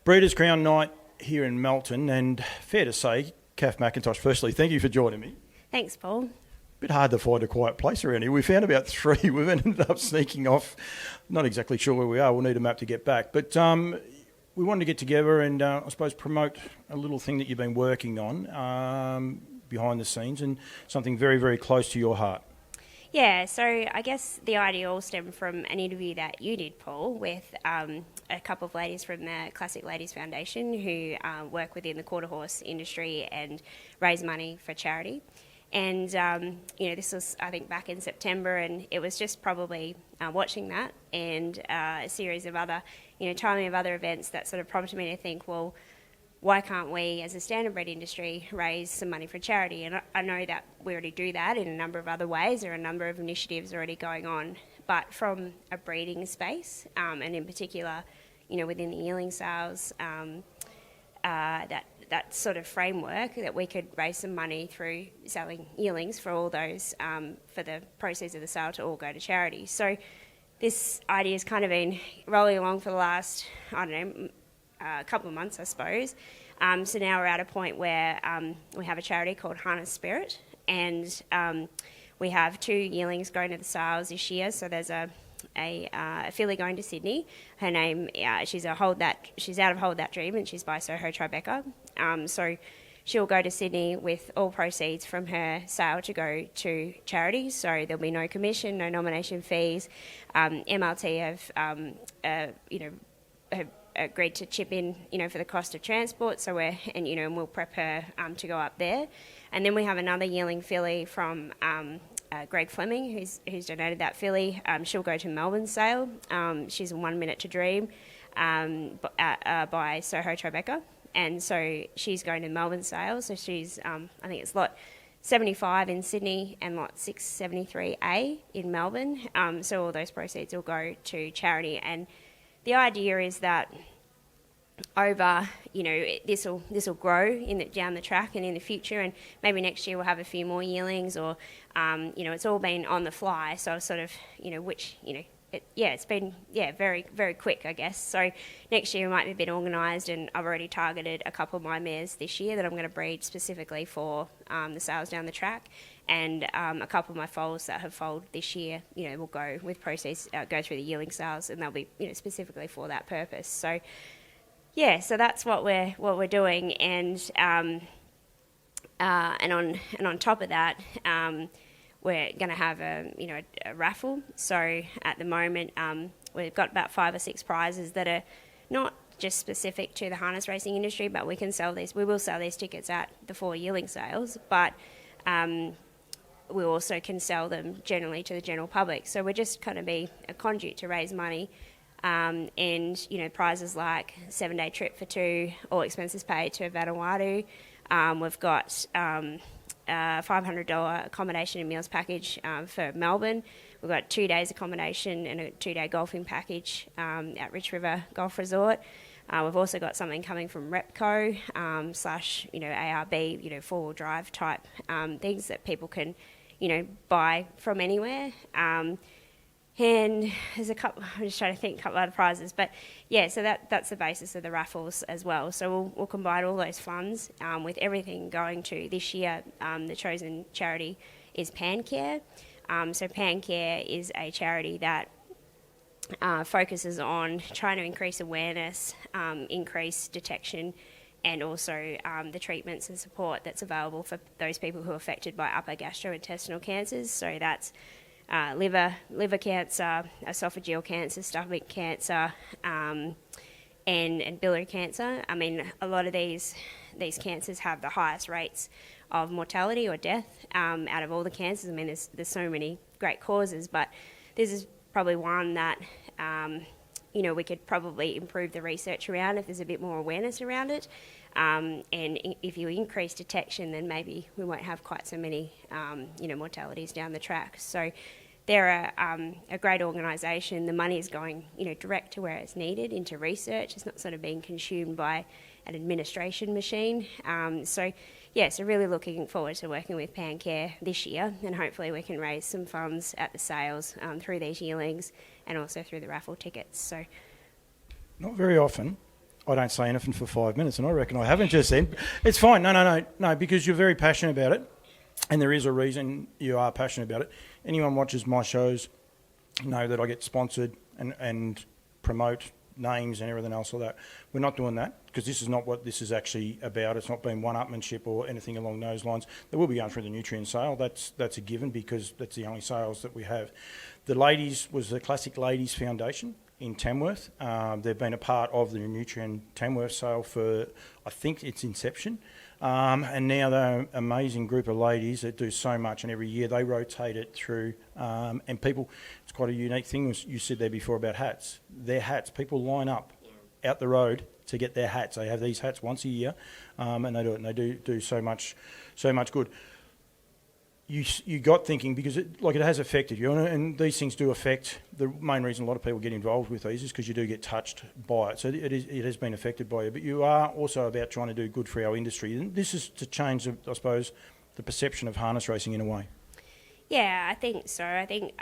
Breeders' Crown Night here in Melton, and fair to say, Kath McIntosh, firstly, thank you for joining me. Thanks, Paul. Bit hard to find a quiet place around here. We found about 3. We've ended up sneaking off. Not exactly sure where we are. We'll need a map to get back. But we wanted to get together and, I suppose, promote a little thing that you've been working on behind the scenes and something very, very close to your heart. Yeah, so I guess the idea all stemmed from an interview that you did, Paul, with a couple of ladies from the Classic Ladies Foundation who work within the quarter horse industry and raise money for charity. And, this was, I think, back in September, and it was just probably watching that and a series of other, timing of other events that sort of prompted me to think, well, why can't we, as a standardbred industry, raise some money for charity? And I know that we already do that in a number of other ways. There are a number of initiatives already going on. But from a breeding space, and in particular, within the yearling sales, that sort of framework that we could raise some money through selling yearlings for all those, for the proceeds of the sale to all go to charity. So this idea has kind of been rolling along for the last, a couple of months, I suppose. So now we're at a point where we have a charity called Harness Spirit, and we have 2 yearlings going to the sales this year. So there's a filly going to Sydney. Her name, she's out of Hold That Dream, and she's by Soho Tribeca. So she'll go to Sydney with all proceeds from her sale to go to charity. So there'll be no commission, no nomination fees. MLT have agreed to chip in, for the cost of transport. So we'll prep her to go up there. And then we have another yearling filly from Greg Fleming, who's donated that filly. She'll go to Melbourne sale. She's a 1 Minute to Dream by Soho Tribeca. And so she's going to Melbourne sale. So she's, I think it's lot 75 in Sydney and lot 673A in Melbourne. So all those proceeds will go to charity. And the idea is that over, this will grow down the track and in the future, and maybe next year we'll have a few more yearlings, or it's all been on the fly. So sort of, it's been very, very quick, I guess. So next year we might be a bit organised, and I've already targeted a couple of my mares this year that I'm going to breed specifically for the sales down the track. And a couple of my foals that have foaled this year, will go with proceeds, go through the yearling sales, and they'll be, specifically for that purpose. So, so that's what we're doing, and on top of that, we're going to have a raffle. So at the moment, we've got about 5 or 6 prizes that are not just specific to the harness racing industry, but we will sell these tickets at the 4 yearling sales, but we also can sell them generally to the general public. So we're just going to be a conduit to raise money, and prizes like 7-day trip for 2, all expenses paid to Vanuatu. We've got $500 accommodation and meals package for Melbourne. We've got 2 days accommodation and a 2-day golfing package at Rich River Golf Resort. We've also got something coming from Repco / ARB, 4-wheel drive type things that people can, buy from anywhere. And there's a couple, I'm just trying to think, a couple other prizes. But so that's the basis of the raffles as well. So we'll combine all those funds with everything going to this year. The chosen charity is PanCare. So PanCare is a charity that focuses on trying to increase awareness, increase detection, and also the treatments and support that's available for those people who are affected by upper gastrointestinal cancers. So that's liver cancer, esophageal cancer, stomach cancer, and biliary cancer. I mean, a lot of these cancers have the highest rates of mortality or death out of all the cancers. I mean, there's so many great causes, but this is probably one that we could probably improve the research around if there's a bit more awareness around it. And if you increase detection, then maybe we won't have quite so many, mortalities down the track. So they're a great organisation. The money is going, direct to where it's needed, into research. It's not sort of being consumed by an administration machine. So really looking forward to working with PanCare this year, and hopefully we can raise some funds at the sales through these yearlings and also through the raffle tickets. So, not very often I don't say anything for 5 minutes, and I reckon I haven't just then. It's fine. No, because you're very passionate about it, and there is a reason you are passionate about it. Anyone watches my shows know that I get sponsored and promote names and everything else like that. We're not doing that because this is not what this is actually about. It's not been one-upmanship or anything along those lines. They will be going through the nutrient sale. That's a given because that's the only sales that we have. The Ladies was the Classic Ladies Foundation in Tamworth. They've been a part of the Nutrien Tamworth sale for, I think, its inception. And now they're an amazing group of ladies that do so much, and every year they rotate it through. And people, it's quite a unique thing. You said there before about hats. Their hats, people line up out the road to get their hats. They have these hats once a year, and they do it, and they do so much good. You got thinking because it has affected you, and these things do affect. The main reason a lot of people get involved with these is because you do get touched by it. So it has been affected by you, but you are also about trying to do good for our industry, and this is to change, I suppose, the perception of harness racing in a way. Yeah, I think so. I think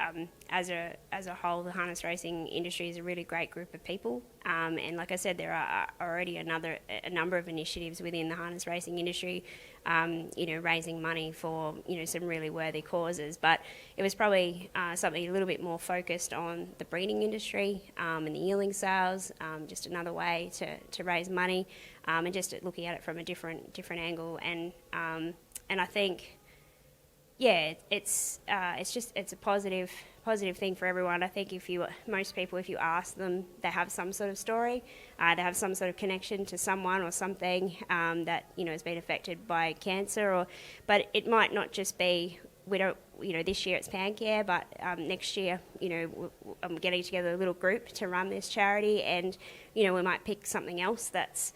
as a whole, the harness racing industry is a really great group of people. And like I said, there are already a number of initiatives within the harness racing industry, raising money for, some really worthy causes. But it was probably something a little bit more focused on the breeding industry and the yearling sales, just another way to raise money, and just looking at it from a different angle. And I think, yeah, it's a positive thing for everyone. I think most people, if you ask them, they have some sort of story, they have some sort of connection to someone or something that has been affected by cancer, but it might not just be. We don't, this year it's Pancare, but next year, I'm getting together a little group to run this charity, and we might pick something else that's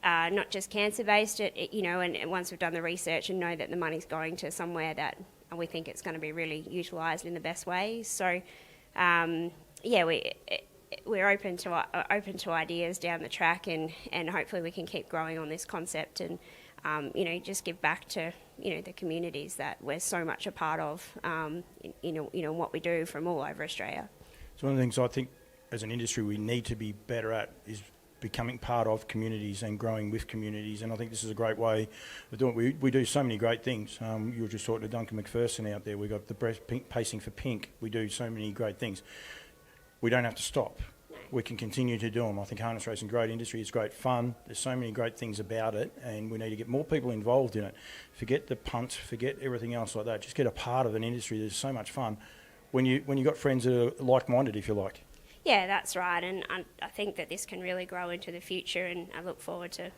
not just cancer-based, and once we've done the research and know that the money's going to somewhere that we think it's going to be really utilised in the best way. So, we're open to ideas down the track, and hopefully we can keep growing on this concept and, just give back to, the communities that we're so much a part of, what we do from all over Australia. So one of the things I think as an industry we need to be better at is becoming part of communities and growing with communities, and I think this is a great way of doing it. We do so many great things. You were just talking to Duncan McPherson out there. We've got the breast pacing for pink. We do so many great things. We don't have to stop. We can continue to do them. I think harness racing is a great industry. It's great fun. There's so many great things about it, and we need to get more people involved in it. Forget the punt, forget everything else like that. Just get a part of an industry. There's so much fun when you got friends that are like-minded, if you like. Yeah, that's right, and I think that this can really grow into the future, and I look forward to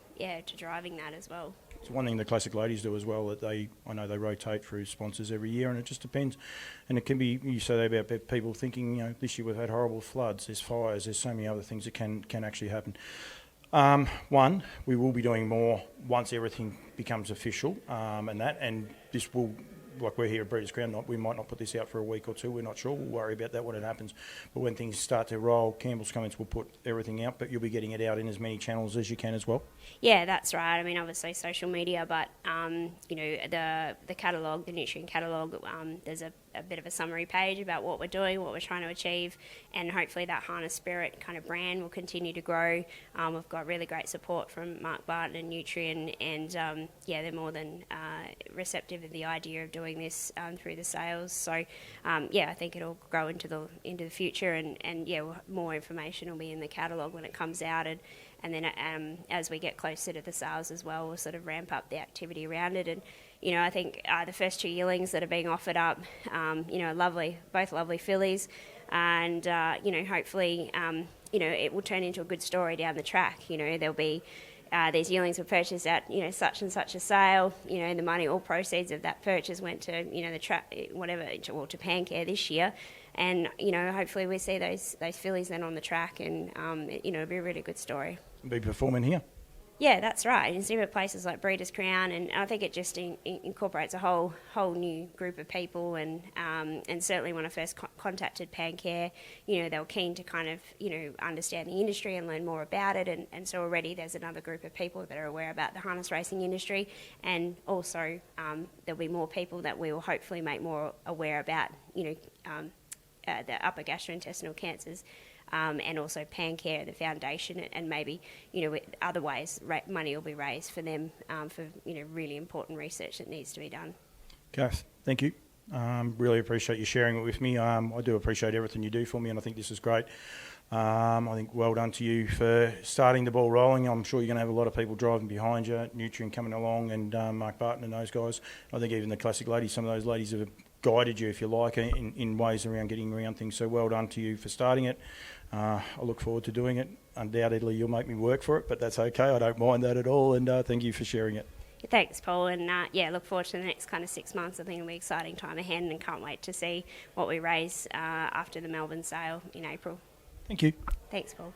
driving that as well. It's one thing the Classic Ladies do as well, that I know they rotate through sponsors every year, and it just depends. And it can be, you say about people thinking, this year we've had horrible floods, there's fires, there's so many other things that can actually happen. One, we will be doing more once everything becomes official, and this will, like we're here at Breeders' Crown, we might not put this out for a week or two, we're not sure, we'll worry about that when it happens. But when things start to roll, Campbell's Comments will put everything out, but you'll be getting it out in as many channels as you can as well. Yeah, that's right. I mean, obviously social media, but, the catalogue, the Nutrien catalogue, there's a bit of a summary page about what we're doing, what we're trying to achieve, and hopefully that harness spirit kind of brand will continue to grow. We've got really great support from Mark Barton and Nutrien, and they're more than receptive of the idea of doing this through the sales. So I think it'll grow into the future, and more information will be in the catalogue when it comes out, and then as we get closer to the sales as well, we'll sort of ramp up the activity around it. And I think the first two yearlings that are being offered up, both lovely fillies, and hopefully it will turn into a good story down the track. There'll be these yearlings were purchased at such and such a sale. The money, all proceeds of that purchase went to to Pancare this year, and hopefully we see those fillies then on the track, and it'll be a really good story. Be performing here. Yeah, that's right. You see at places like Breeders' Crown, and I think it just incorporates a whole new group of people. And certainly when I first contacted Pancare, they were keen to kind of understand the industry and learn more about it. And so already there's another group of people that are aware about the harness racing industry, and also there'll be more people that we will hopefully make more aware about the upper gastrointestinal cancers. and also Pancare, the foundation, and maybe, other ways money will be raised for them for, really important research that needs to be done. Kath, thank you. Really appreciate you sharing it with me. I do appreciate everything you do for me, and I think this is great. I think well done to you for starting the ball rolling. I'm sure you're going to have a lot of people driving behind you, Nutrien coming along, and Mark Barton and those guys. I think even the classic ladies, some of those ladies have guided you, if you like, in ways around getting around things. So well done to you for starting it. I look forward to doing it. Undoubtedly, you'll make me work for it, but that's okay. I don't mind that at all, and thank you for sharing it. Thanks, Paul, and look forward to the next kind of 6 months. I think it'll be an exciting time ahead, and can't wait to see what we raise after the Melbourne sale in April. Thank you. Thanks, Paul.